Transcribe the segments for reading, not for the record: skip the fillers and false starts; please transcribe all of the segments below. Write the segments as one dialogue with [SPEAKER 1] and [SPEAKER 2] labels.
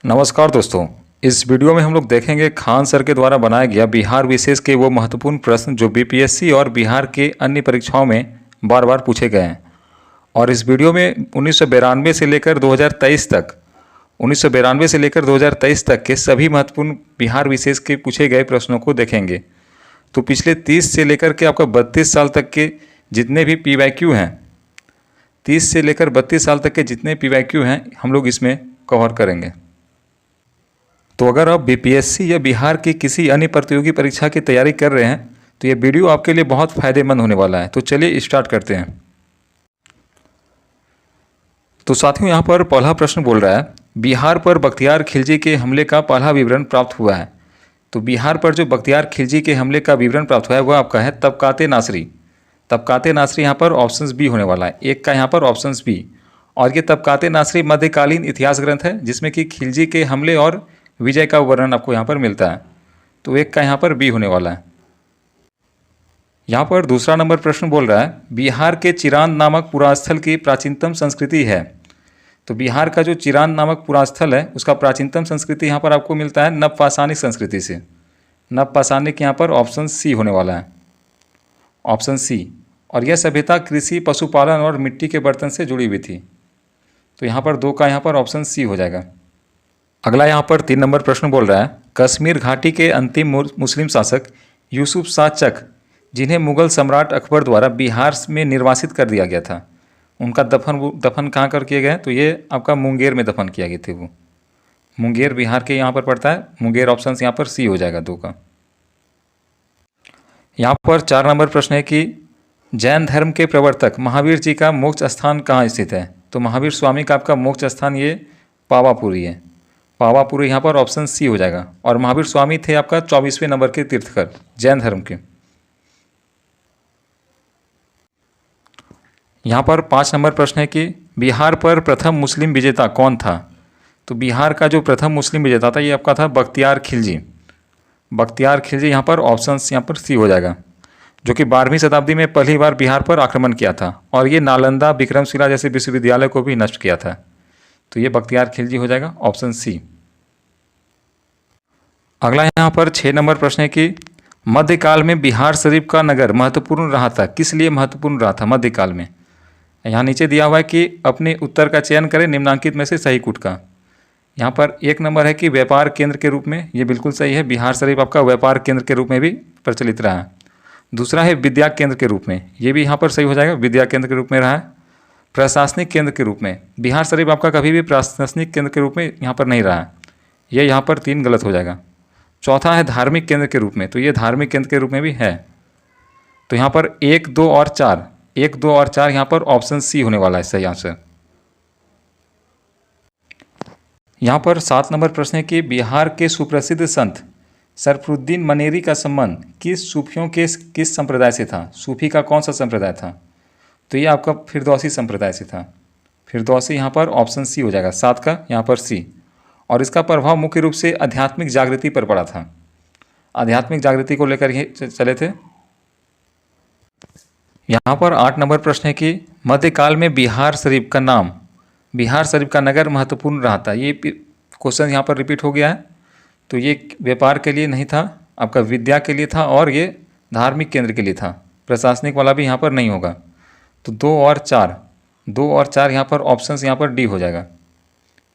[SPEAKER 1] नमस्कार दोस्तों। इस वीडियो में हम लोग देखेंगे खान सर के द्वारा बनाया गया बिहार विशेष के वो महत्वपूर्ण प्रश्न जो बीपीएससी और बिहार के अन्य परीक्षाओं में बार बार पूछे गए हैं। और इस वीडियो में 1992 से लेकर 2023 तक 1992 से लेकर 2023 तक के सभी महत्वपूर्ण बिहार विशेष के पूछे गए प्रश्नों को देखेंगे। तो पिछले 30 से लेकर के आपका 32 साल तक के जितने भी पीवाईक्यू हैं, 30 से लेकर 32 साल तक के जितने पीवाईक्यू हैं हम लोग इसमें कवर करेंगे। तो अगर आप बीपीएससी या बिहार की किसी अन्य प्रतियोगी परीक्षा की तैयारी कर रहे हैं तो ये वीडियो आपके लिए बहुत फ़ायदेमंद होने वाला है। तो चलिए स्टार्ट करते हैं। तो साथियों, यहाँ पर पहला प्रश्न बोल रहा है, बिहार पर बख्तियार खिलजी के हमले का पहला विवरण प्राप्त हुआ है। तो बिहार पर जो बख्तियार खिलजी के हमले का विवरण प्राप्त हुआ है वह आपका है तबकाते नासरी। तबकाते नासरी यहाँ पर ऑप्शंस बी होने वाला है, एक का यहाँ पर ऑप्शंस बी। और ये तबकाते नासरी मध्यकालीन इतिहास ग्रंथ है जिसमें कि खिलजी के हमले और विजय का वर्णन आपको यहाँ पर मिलता है। तो एक का यहाँ पर बी होने वाला है। यहाँ पर दूसरा नंबर प्रश्न बोल रहा है, बिहार के चिरांद नामक पुरास्थल की प्राचीनतम संस्कृति है। तो बिहार का जो चिरांद नामक पुरास्थल है उसका प्राचीनतम संस्कृति यहाँ पर आपको मिलता है नवपाषाणिक संस्कृति से। नवपाषाणिक यहाँ पर ऑप्शन सी होने वाला है, ऑप्शन सी। और यह सभ्यता कृषि, पशुपालन और मिट्टी के बर्तन से जुड़ी हुई थी। तो यहाँ पर दो का यहाँ पर ऑप्शन सी हो जाएगा। अगला यहाँ पर 3 नंबर प्रश्न बोल रहा है, कश्मीर घाटी के अंतिम मुस्लिम शासक यूसुफ शाह चक, जिन्हें मुगल सम्राट अकबर द्वारा बिहार में निर्वासित कर दिया गया था, उनका दफन कहाँ कर किए गए? तो ये आपका मुंगेर में दफन किया गए थे। वो मुंगेर बिहार के यहाँ पर पड़ता है। मुंगेर ऑप्शन यहाँ पर सी हो जाएगा, 2 का। यहाँ पर 4 नंबर प्रश्न है कि जैन धर्म के प्रवर्तक महावीर जी का मोक्ष स्थान कहाँ स्थित है? तो महावीर स्वामी का आपका मोक्ष स्थान ये पावापुरी है। पावापुरी यहाँ पर ऑप्शन सी हो जाएगा। और महावीर स्वामी थे आपका 24वें नंबर के तीर्थकर जैन धर्म के। यहाँ पर 5 नंबर प्रश्न है कि बिहार पर प्रथम मुस्लिम विजेता कौन था? तो बिहार का जो प्रथम मुस्लिम विजेता था ये आपका था बख्तियार खिलजी। बख्तियार खिलजी यहाँ पर ऑप्शन यहाँ पर सी हो जाएगा, जो कि 12वीं शताब्दी में पहली बार बिहार पर आक्रमण किया था और ये नालंदा, विक्रमशिला जैसे विश्वविद्यालय को भी नष्ट किया था। तो ये बख्तियार खिलजी हो जाएगा, ऑप्शन सी। अगला यहाँ पर 6 नंबर प्रश्न है कि मध्यकाल में बिहार शरीफ का नगर महत्वपूर्ण रहा था, किस लिए महत्वपूर्ण रहा था मध्यकाल में? यहाँ नीचे दिया हुआ है कि अपने उत्तर का चयन करें निम्नांकित में से सही कूट का। यहाँ पर 1 नंबर है कि व्यापार केंद्र के रूप में, ये बिल्कुल सही है। बिहार शरीफ आपका व्यापार केंद्र के रूप में भी प्रचलित रहा है। दूसरा है विद्या केंद्र के रूप में, ये भी यहाँ पर सही हो जाएगा, विद्या केंद्र के रूप में रहा है। प्रशासनिक केंद्र के रूप में बिहार शरीफ आपका कभी भी प्रशासनिक केंद्र के रूप में यहाँ पर नहीं रहा है, ये यहाँ पर 3 गलत हो जाएगा। चौथा है धार्मिक केंद्र के रूप में, तो ये धार्मिक केंद्र के रूप में भी है। तो यहाँ पर 1, 2 और 4, 1, 2 और 4 यहाँ पर ऑप्शन सी होने वाला है सही आंसर। यहाँ पर 7 नंबर प्रश्न है कि बिहार के सुप्रसिद्ध संत सरफरुद्दीन मनेरी का संबंध किस सूफियों के किस संप्रदाय से था? सूफी का कौन सा संप्रदाय था? तो ये आपका फिरदौसी संप्रदाय से था। फिरदौसी यहाँ पर ऑप्शन सी हो जाएगा, 7 का यहाँ पर सी। और इसका प्रभाव मुख्य रूप से आध्यात्मिक जागृति पर पड़ा था। आध्यात्मिक जागृति को लेकर ये चले थे। यहाँ पर 8 नंबर प्रश्न है कि मध्यकाल में बिहार शरीफ का नाम, बिहार शरीफ का नगर महत्वपूर्ण रहा था। ये क्वेश्चन यहाँ पर रिपीट हो गया है। तो ये व्यापार के लिए नहीं था, आपका विद्या के लिए था और ये धार्मिक केंद्र के लिए था। प्रशासनिक वाला भी यहाँ पर नहीं होगा। तो 2 और 4 यहाँ पर ऑप्शंस यहाँ पर डी हो जाएगा।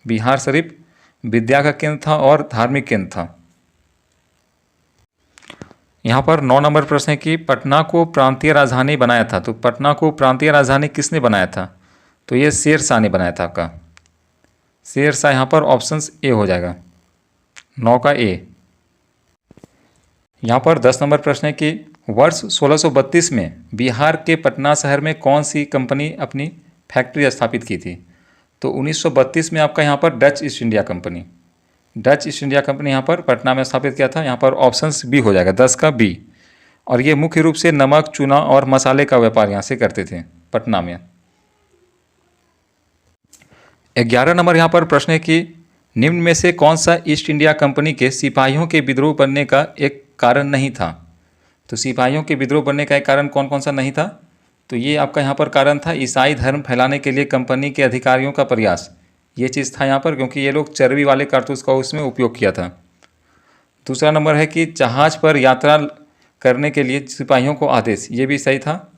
[SPEAKER 1] बिहार शरीफ विद्या का केंद्र था और धार्मिक केंद्र था। यहाँ पर 9 नंबर प्रश्न है कि पटना को प्रांतीय राजधानी बनाया था। तो पटना को प्रांतीय राजधानी किसने बनाया था? तो ये शेर शाह ने बनाया था आपका। शेर शाह यहाँ पर ऑप्शंस ए हो जाएगा, 9 का ए। यहाँ पर 10 नंबर प्रश्न है कि वर्ष 1632 में बिहार के पटना शहर में कौन सी कंपनी अपनी फैक्ट्री स्थापित की थी? तो 1932 में आपका यहाँ पर Dutch east India company, Dutch east India company यहाँ पर पटना में स्थापित किया था। यहाँ पर ऑप्शंस बी हो जाएगा, 10 का बी। और ये मुख्य रूप से नमक, चूना और मसाले का व्यापार यहाँ से करते थे पटना में। 11 नंबर यहाँ पर प्रश्न है कि निम्न में से कौन सा ईस्ट इंडिया कंपनी के सिपाहियों के विद्रोह बनने का एक कारण नहीं था? तो सिपाहियों के विद्रोह बनने का एक कारण कौन कौन सा नहीं था? तो ये आपका यहाँ पर कारण था ईसाई धर्म फैलाने के लिए कंपनी के अधिकारियों का प्रयास। ये चीज़ था यहाँ पर, क्योंकि ये लोग चर्बी वाले कारतूस का उसमें उपयोग किया था। दूसरा नंबर है कि जहाज पर यात्रा करने के लिए सिपाहियों को आदेश, ये भी सही था।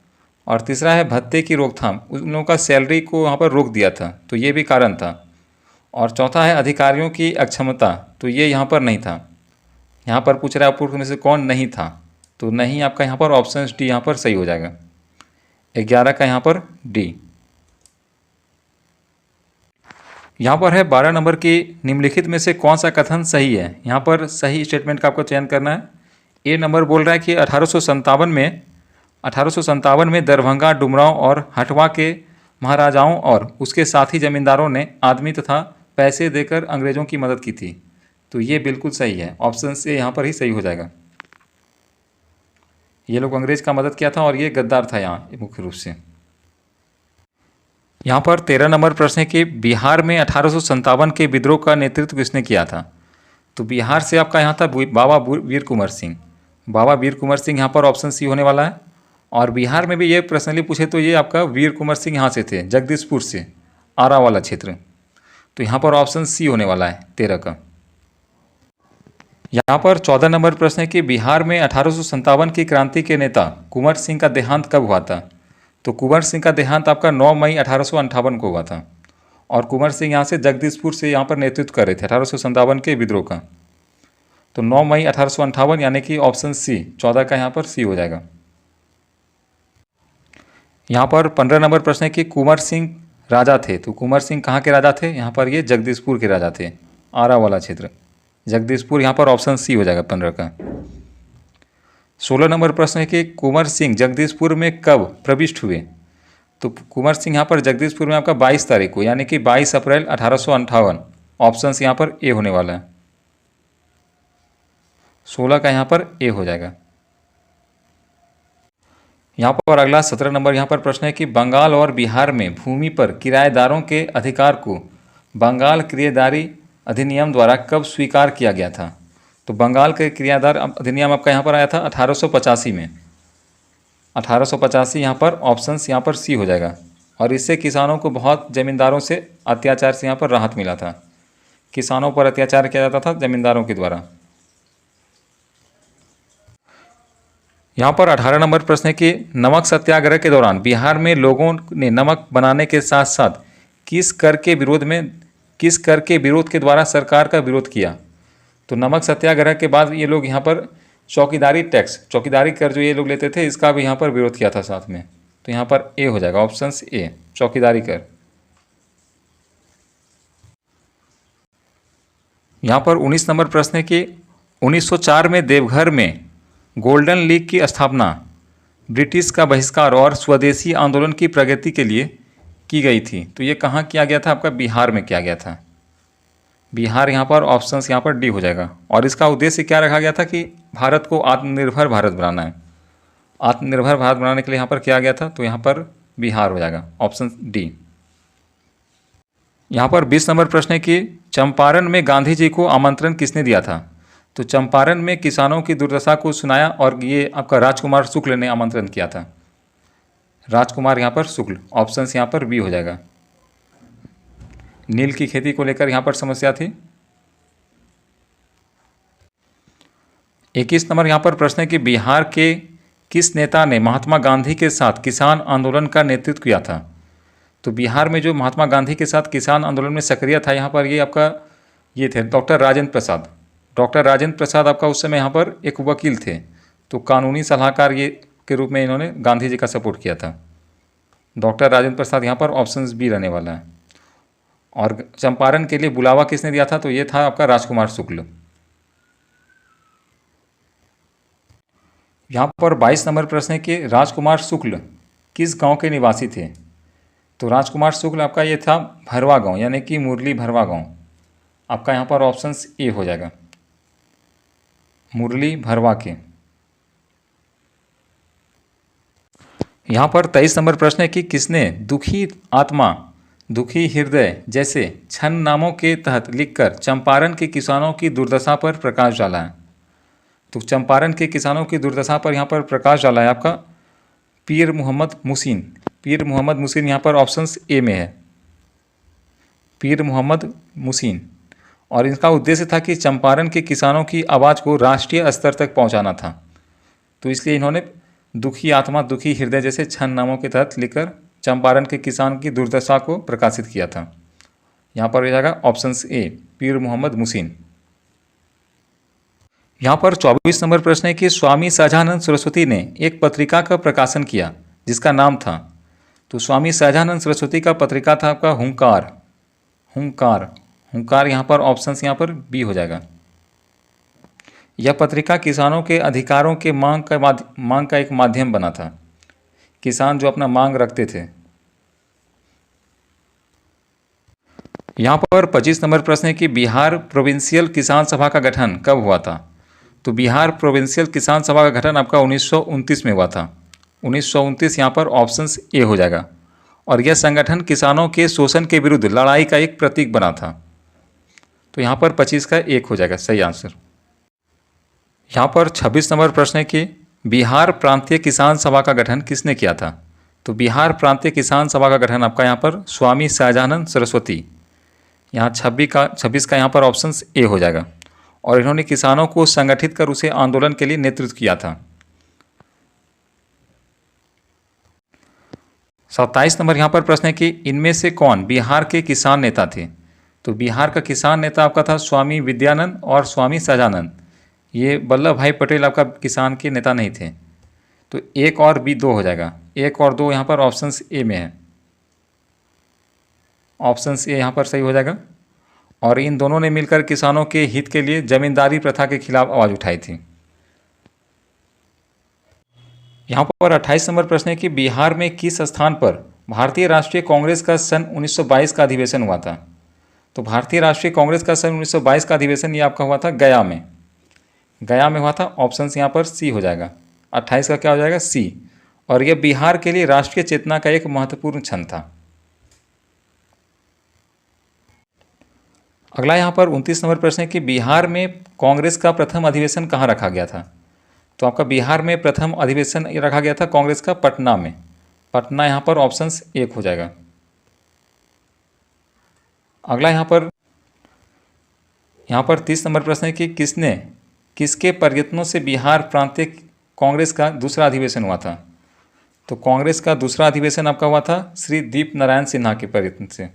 [SPEAKER 1] और तीसरा है भत्ते की रोकथाम, उन लोगों का सैलरी को वहाँ पर रोक दिया था, तो ये भी कारण था। और चौथा है अधिकारियों की अक्षमता, तो ये यहाँ पर नहीं था। यहाँ पर पूछ रहा है पूर्व में से कौन नहीं था, तो नहीं आपका यहाँ पर ऑप्शन डी यहाँ पर सही हो जाएगा। 11 का यहाँ पर डी। यहाँ पर है 12 नंबर की निम्नलिखित में से कौन सा कथन सही है। यहाँ पर सही स्टेटमेंट का आपको चयन करना है। ए नंबर बोल रहा है कि 1857 में दरभंगा, डुमरांव और हटवा के महाराजाओं और उसके साथी जमींदारों ने आदमी तथा पैसे देकर अंग्रेज़ों की मदद की थी, तो ये बिल्कुल सही है। ऑप्शन से यहाँ पर ही सही हो जाएगा। ये लोग अंग्रेज़ का मदद किया था और ये गद्दार था यहाँ मुख्य रूप से। यहाँ पर 13 नंबर प्रश्न है कि बिहार में 1857 के विद्रोह का नेतृत्व किसने किया था। तो बिहार से आपका यहाँ था बाबा वीर कुंवर सिंह। बाबा वीर कुंवर सिंह यहाँ पर ऑप्शन सी होने वाला है। और बिहार में भी ये पर्सनली पूछे तो ये आपका वीर कुंवर सिंह यहाँ से थे, जगदीशपुर से, आरा वाला क्षेत्र। तो यहाँ पर ऑप्शन सी होने वाला है 13 का। यहाँ पर 14 नंबर प्रश्न है कि बिहार में 1857 की क्रांति के नेता कुंवर सिंह का देहांत कब हुआ था। तो कुंवर सिंह का देहांत आपका 9 मई 1858 को हुआ था। और कुंवर सिंह यहाँ से जगदीशपुर से यहाँ पर नेतृत्व कर रहे थे 1857 के विद्रोह का। तो 9 मई 1858 यानी कि ऑप्शन सी 14 का यहाँ पर सी हो जाएगा। यहाँ पर 15 नंबर प्रश्न है कि कुंवर सिंह राजा थे, तो कुंवर सिंह कहाँ के राजा थे। यहाँ पर ये जगदीशपुर के राजा थे, आरा वाला क्षेत्र, जगदीशपुर। यहाँ पर ऑप्शन सी हो जाएगा 15 का। 16 नंबर प्रश्न है कि कुंवर सिंह जगदीशपुर में कब प्रविष्ट हुए। तो कुंवर सिंह यहाँ पर जगदीशपुर में आपका 22 तारीख को, यानी कि 22 अप्रैल 1858। ऑप्शन यहाँ पर ए होने वाला है। 16 का यहाँ पर ए हो जाएगा। यहाँ पर अगला 17 नंबर यहाँ पर प्रश्न है कि बंगाल और बिहार में भूमि पर किराएदारों के अधिकार को बंगाल किराएदारी अधिनियम द्वारा कब स्वीकार किया गया था। तो बंगाल के किराएदार अधिनियम आपका यहाँ पर आया था 1885 में। 1885 यहाँ पर ऑप्शन यहाँ पर सी हो जाएगा। और इससे किसानों को बहुत ज़मींदारों से अत्याचार से यहाँ पर राहत मिला था। किसानों पर अत्याचार किया जाता था ज़मींदारों के द्वारा। यहाँ पर 18 नंबर प्रश्न है कि नमक सत्याग्रह के दौरान बिहार में लोगों ने नमक बनाने के साथ साथ किस कर के विरोध के द्वारा सरकार का विरोध किया। तो नमक सत्याग्रह के बाद ये लोग यहाँ पर चौकीदारी कर जो ये लोग लेते थे, इसका भी यहाँ पर विरोध किया था साथ में। तो यहाँ पर ए हो जाएगा, ऑप्शन ए चौकीदारी कर। यहाँ पर 19 नंबर प्रश्न है कि 1904 में देवघर में गोल्डन लीग की स्थापना, ब्रिटिश का बहिष्कार और स्वदेशी आंदोलन की प्रगति के लिए की गई थी। तो ये कहाँ किया गया था, आपका बिहार में किया गया था। बिहार यहाँ पर ऑप्शंस यहाँ पर डी हो जाएगा। और इसका उद्देश्य क्या रखा गया था कि भारत को आत्मनिर्भर भारत बनाना है। आत्मनिर्भर भारत बनाने के लिए यहाँ पर किया गया था, तो यहाँ पर बिहार हो जाएगा, ऑप्शन डी। यहाँ पर 20 नंबर प्रश्न है कि चंपारण में गांधी जी को आमंत्रण किसने दिया था। तो चंपारण में किसानों की दुर्दशा को सुनाया और ये आपका राजकुमार शुक्ल ने आमंत्रण किया था। राजकुमार यहाँ पर शुक्ल, ऑप्शन यहाँ पर बी हो जाएगा। नील की खेती को लेकर यहाँ पर समस्या थी। 21 नंबर यहाँ पर प्रश्न है कि बिहार के किस नेता ने महात्मा गांधी के साथ किसान आंदोलन का नेतृत्व किया था। तो बिहार में जो महात्मा गांधी के साथ किसान आंदोलन में सक्रिय था, यहाँ पर ये आपका ये थे डॉक्टर राजेंद्र प्रसाद। डॉक्टर राजेंद्र प्रसाद आपका उस समय यहाँ पर एक वकील थे, तो कानूनी सलाहकार ये के रूप में इन्होंने गांधी जी का सपोर्ट किया था। डॉक्टर राजेंद्र प्रसाद यहाँ पर ऑप्शन बी रहने वाला है। और चंपारण के लिए बुलावा किसने दिया था, तो ये था आपका राजकुमार शुक्ल। यहाँ पर 22 नंबर प्रश्न है कि राजकुमार शुक्ल किस गांव के निवासी थे। तो राजकुमार शुक्ल आपका ये था भरवा गांव, यानी कि मुरली भरवा गांव। आपका यहाँ पर ऑप्शन ए हो जाएगा, मुरली भरवा के। यहाँ पर 23 नंबर प्रश्न है कि किसने दुखी आत्मा दुखी हृदय जैसे छन नामों के तहत लिखकर चंपारण के किसानों की दुर्दशा पर प्रकाश डाला है। तो चंपारण के किसानों की दुर्दशा पर यहाँ पर प्रकाश डाला है आपका पीर मोहम्मद मुहसिन। पीर मोहम्मद मुहसिन यहाँ पर ऑप्शन ए में है। पीर मोहम्मद मुसीन। और इनका उद्देश्य था कि चंपारण के किसानों की आवाज़ को राष्ट्रीय स्तर तक पहुंचाना था। तो इसलिए इन्होंने दुखी आत्मा दुखी हृदय जैसे छंद नामों के तहत लिखकर चंपारण के किसान की दुर्दशा को प्रकाशित किया था। यहाँ पर हो जाएगा ऑप्शन ए, पीर मोहम्मद मुसीन। यहाँ पर 24 नंबर प्रश्न है कि स्वामी सहजानंद सरस्वती ने एक पत्रिका का प्रकाशन किया जिसका नाम था। तो स्वामी सहजानंद सरस्वती का पत्रिका था आपका हुंकार। हुंकार हुंकार यहाँ पर ऑप्शन यहाँ पर बी हो जाएगा। यह पत्रिका किसानों के अधिकारों के मांग का एक माध्यम बना था। किसान जो अपना मांग रखते थे। यहाँ पर 25 नंबर प्रश्न है कि बिहार प्रोविंशियल किसान सभा का गठन कब हुआ था। तो बिहार प्रोविंशियल किसान सभा का गठन आपका 1929 में हुआ था। 1929 यहाँ पर ऑप्शन ए हो जाएगा। और यह संगठन किसानों के शोषण के विरुद्ध लड़ाई का एक प्रतीक बना था। तो यहाँ पर 25 का 1 हो जाएगा सही आंसर। यहाँ पर 26 नंबर प्रश्न है कि बिहार प्रांतीय किसान सभा का गठन किसने किया था। तो बिहार प्रांतीय किसान सभा का गठन आपका यहाँ पर स्वामी सहजानंद सरस्वती। यहाँ 26 का यहाँ पर ऑप्शन ए हो जाएगा। और इन्होंने किसानों को संगठित कर उसे आंदोलन के लिए नेतृत्व किया था। 27 नंबर यहाँ पर प्रश्न है कि इनमें से कौन बिहार के किसान नेता थे। तो बिहार का किसान नेता आपका था स्वामी विद्यानंद और स्वामी सहजानंद। ये वल्लभ भाई पटेल आपका किसान के नेता नहीं थे। तो 1 और बी 2 हो जाएगा। 1 और 2 यहाँ पर ऑप्शन ए में है। ऑप्शन ए यहाँ पर सही हो जाएगा। और इन दोनों ने मिलकर किसानों के हित के लिए जमींदारी प्रथा के खिलाफ आवाज़ उठाई थी। यहाँ पर 28 नंबर प्रश्न है कि बिहार में किस स्थान पर भारतीय राष्ट्रीय कांग्रेस का सन 1922 का अधिवेशन हुआ था। तो भारतीय राष्ट्रीय कांग्रेस का सन 1922 का अधिवेशन ये आपका हुआ था गया में। गया में हुआ था। ऑप्शन यहाँ पर सी हो जाएगा। 28 का क्या हो जाएगा सी। और यह बिहार के लिए राष्ट्रीय चेतना का एक महत्वपूर्ण क्षण था। अगला यहाँ पर 29 नंबर प्रश्न है कि बिहार में कांग्रेस का प्रथम अधिवेशन कहाँ रखा गया था। तो आपका बिहार में प्रथम अधिवेशन रखा गया था कांग्रेस का पटना में। पटना यहाँ पर ऑप्शन 1 हो जाएगा। अगला यहाँ पर 30 नंबर प्रश्न है कि किसके प्रयत्नों से बिहार प्रांतीय कांग्रेस का दूसरा अधिवेशन हुआ था। तो कांग्रेस का दूसरा अधिवेशन आपका हुआ था श्री दीप नारायण सिन्हा के प्रयत्न से।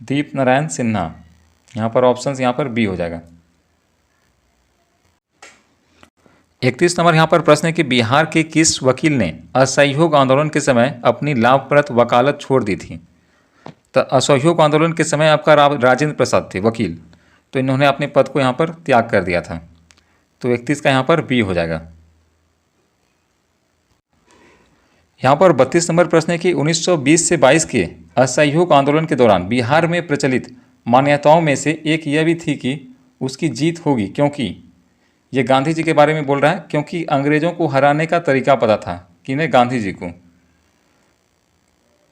[SPEAKER 1] दीप नारायण सिन्हा यहाँ पर ऑप्शन यहाँ पर बी हो जाएगा। 31 नंबर यहाँ पर प्रश्न है कि बिहार के किस वकील ने असहयोग आंदोलन के समय अपनी लाभप्रद वकालत छोड़ दी थी। तो असहयोग आंदोलन के समय आपका राजेंद्र प्रसाद थे वकील। तो इन्होंने अपने पद को यहाँ पर त्याग कर दिया था। तो 31 का यहाँ पर बी हो जाएगा। यहाँ पर 32 नंबर प्रश्न है कि 1920 से 22 के असहयोग आंदोलन के दौरान बिहार में प्रचलित मान्यताओं में से एक यह भी थी कि उसकी जीत होगी, क्योंकि ये गांधी जी के बारे में बोल रहा है, क्योंकि अंग्रेज़ों को हराने का तरीका पता था। किन्हें? गांधी जी को।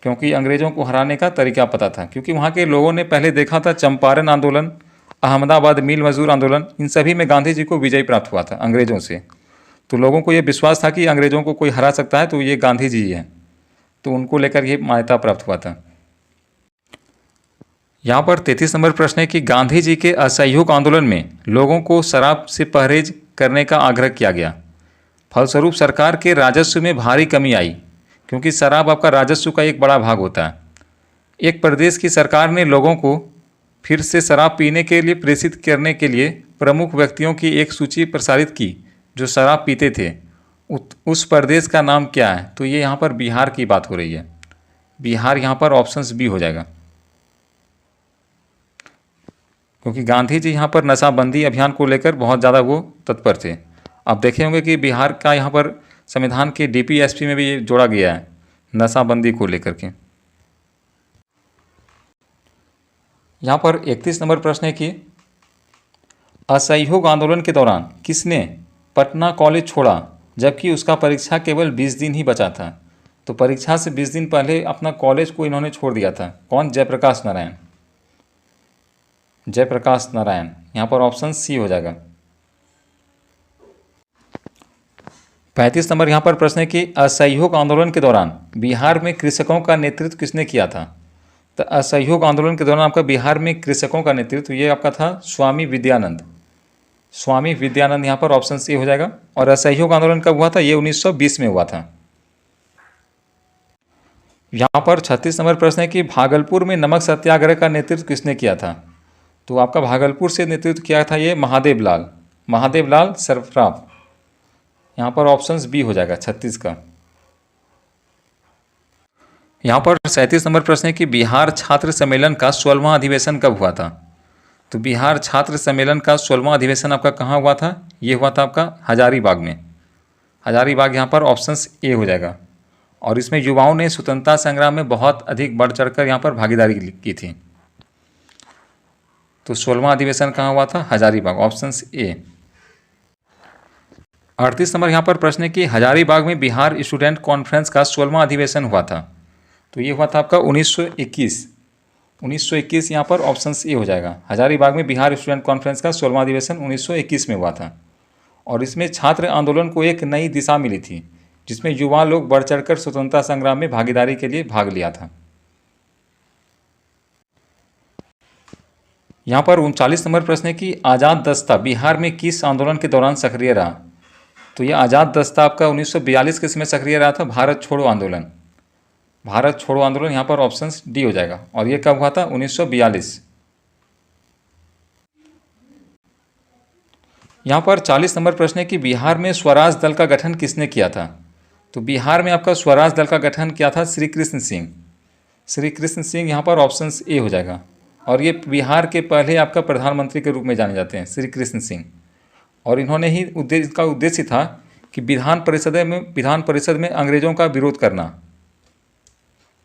[SPEAKER 1] क्योंकि अंग्रेज़ों को हराने का तरीका पता था, क्योंकि वहाँ के लोगों ने पहले देखा था चंपारण आंदोलन, अहमदाबाद मिल मजदूर आंदोलन, इन सभी में गांधी जी को विजय प्राप्त हुआ था अंग्रेज़ों से। तो लोगों को ये विश्वास था कि अंग्रेज़ों को कोई हरा सकता है तो ये गांधी जी ही है। तो उनको लेकर ये मान्यता प्राप्त हुआ था। यहाँ पर 33 नंबर प्रश्न है कि गांधी जी के असहयोग आंदोलन में लोगों को शराब से परहेज करने का आग्रह किया गया। फलस्वरूप सरकार के राजस्व में भारी कमी आई, क्योंकि शराब आपका राजस्व का एक बड़ा भाग होता है। एक प्रदेश की सरकार ने लोगों को फिर से शराब पीने के लिए प्रेरित करने के लिए प्रमुख व्यक्तियों की एक सूची प्रसारित की जो शराब पीते थे। उस प्रदेश का नाम क्या है? तो ये यहाँ पर बिहार की बात हो रही है। बिहार यहाँ पर ऑप्शन बी हो जाएगा, क्योंकि गांधी जी यहाँ पर नशाबंदी अभियान को लेकर बहुत ज़्यादा वो तत्पर थे। आप देखे होंगे कि बिहार का यहाँ पर संविधान के डीपीएसपी में भी ये जोड़ा गया है नशाबंदी को लेकर के। यहाँ पर 31 नंबर प्रश्न है कि असहयोग आंदोलन के दौरान किसने पटना कॉलेज छोड़ा जबकि उसका परीक्षा केवल 20 दिन ही बचा था। तो परीक्षा से 20 दिन पहले अपना कॉलेज को इन्होंने छोड़ दिया था। कौन? जयप्रकाश नारायण। जयप्रकाश नारायण यहाँ पर ऑप्शन सी हो जाएगा। 35 नंबर यहाँ पर प्रश्न है कि असहयोग आंदोलन के दौरान बिहार में कृषकों का नेतृत्व किसने किया था। तो तो असहयोग आंदोलन के दौरान आपका बिहार में कृषकों का नेतृत्व ये आपका था स्वामी विद्यानंद। स्वामी विद्यानंद यहाँ पर ऑप्शन सी हो जाएगा। और असहयोग आंदोलन कब हुआ था? ये 1920 में हुआ था। यहाँ पर 36 नंबर प्रश्न है कि भागलपुर में नमक सत्याग्रह का नेतृत्व किसने किया था? तो आपका भागलपुर से नेतृत्व किया था ये महादेव लाल सर्फराफ। यहाँ पर ऑप्शन बी हो जाएगा 36 का। यहाँ पर 37 नंबर प्रश्न है कि बिहार छात्र सम्मेलन का 16वां अधिवेशन कब हुआ था? तो बिहार छात्र सम्मेलन का 16वां अधिवेशन आपका कहाँ हुआ था? ये हुआ था आपका हजारीबाग में। हजारीबाग यहाँ पर ऑप्शन ए हो जाएगा। और इसमें युवाओं ने स्वतंत्रता संग्राम में बहुत अधिक बढ़ चढ़कर यहाँ पर भागीदारी की थी। तो 16वां अधिवेशन कहाँ हुआ था? Hazaribagh, option A. 38 नंबर यहाँ पर प्रश्न है कि हजारीबाग में बिहार स्टूडेंट कॉन्फ्रेंस का 16वां अधिवेशन हुआ था। तो ये हुआ था आपका 1921 यहाँ पर ऑप्शन ए हो जाएगा। हजारीबाग में बिहार स्टूडेंट कॉन्फ्रेंस का 16वां अधिवेशन 1921 में हुआ था। और इसमें छात्र आंदोलन को एक नई दिशा मिली थी, जिसमें युवा लोग बढ़ चढ़कर स्वतंत्रता संग्राम में भागीदारी के लिए भाग लिया था। यहाँ पर 39 नंबर प्रश्न है कि आज़ाद दस्ता बिहार में किस आंदोलन के दौरान सक्रिय रहा? तो ये आज़ाद दस्ता आपका 1942 के समय सक्रिय रहा था, भारत छोड़ो आंदोलन। भारत छोड़ो आंदोलन यहाँ पर ऑप्शन डी हो जाएगा। और ये कब हुआ था? 1942। यहाँ पर 40 नंबर प्रश्न है कि बिहार में स्वराज दल का गठन किसने किया था? तो बिहार में आपका स्वराज दल का गठन किया था श्री कृष्ण सिंह यहाँ पर ऑप्शन ए हो जाएगा। और ये बिहार के पहले आपका प्रधानमंत्री के रूप में जाने जाते हैं, श्री कृष्ण सिंह। और इन्होंने ही इसका उद्देश्य था कि विधान परिषद में अंग्रेजों का विरोध करना।